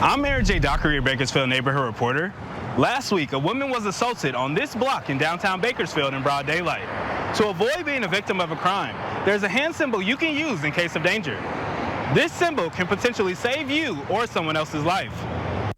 I'm Mayor J. Dockery, your Bakersfield neighborhood reporter. Last week, a woman was assaulted on this block in downtown Bakersfield in broad daylight. To avoid being a victim of a crime, there's a hand symbol you can use in case of danger. This symbol can potentially save you or someone else's life.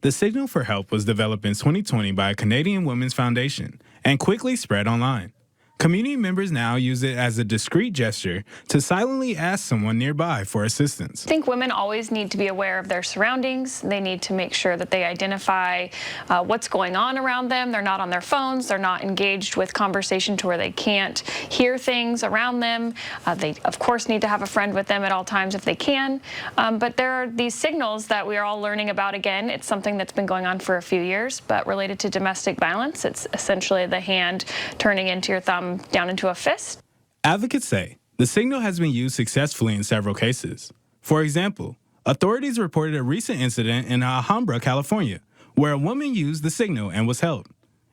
The signal for help was developed in 2020 by a Canadian Women's Foundation and quickly spread online. Community members now use it as a discreet gesture to silently ask someone nearby for assistance. I think women always need to be aware of their surroundings. They need to make sure that they identify what's going on around them. They're not on their phones. They're not engaged with conversation to where they can't hear things around them. They, of course, need to have a friend with them at all times if they can. But there are these signals that we are all learning about again. It's something that's been going on for a few years, but related to domestic violence, it's essentially the hand turning into your thumb down into a fist. Advocates say the signal has been used successfully in several cases. For example, authorities reported a recent incident in Alhambra, California, where a woman used the signal and was held.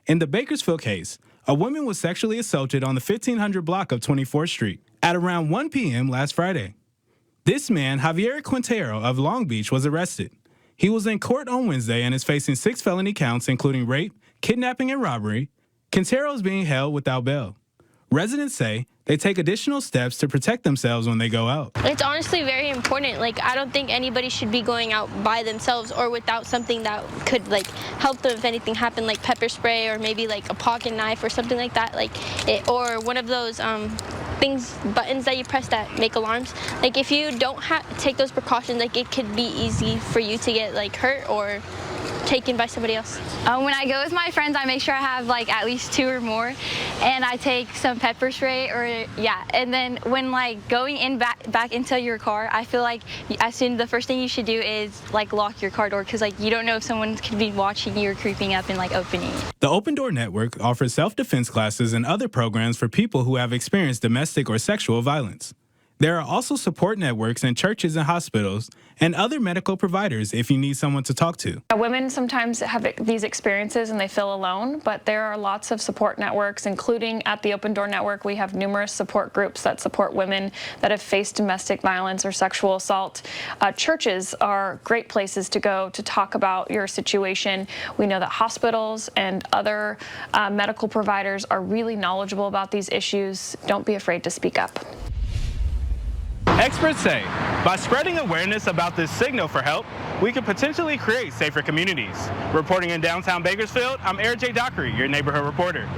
In the Bakersfield case, a woman was sexually assaulted on the 1500 block of 24th Street at around 1 p.m. last Friday. This man, Javier Quintero of Long Beach, was arrested. He was in court on Wednesday and is facing 6 felony counts, including rape, kidnapping, and robbery. Quintero is being held without bail. Residents say they take additional steps to protect themselves when they go out. It's honestly very important. I don't think anybody should be going out by themselves or without something that could help them if anything happened, like pepper spray or maybe a pocket knife or something like that, or one of those buttons that you press that make alarms. If you don't take those precautions, it could be easy for you to get hurt or taken by somebody else. When I go with my friends, I make sure I have at least 2 or more, and I take some pepper spray and then when going in back into your car, I feel the first thing you should do is lock your car door, because you don't know if someone could be watching you or creeping up and opening it. The Open Door Network offers self-defense classes and other programs for people who have experienced domestic or sexual violence. There are also support networks in churches and hospitals and other medical providers if you need someone to talk to. Women sometimes have these experiences and they feel alone, but there are lots of support networks, including at the Open Door Network. We have numerous support groups that support women that have faced domestic violence or sexual assault. Churches are great places to go to talk about your situation. We know that hospitals and other medical providers are really knowledgeable about these issues. Don't be afraid to speak up. Experts say by spreading awareness about this signal for help, we could potentially create safer communities. Reporting in downtown Bakersfield, I'm Eric J. Dockery, your neighborhood reporter.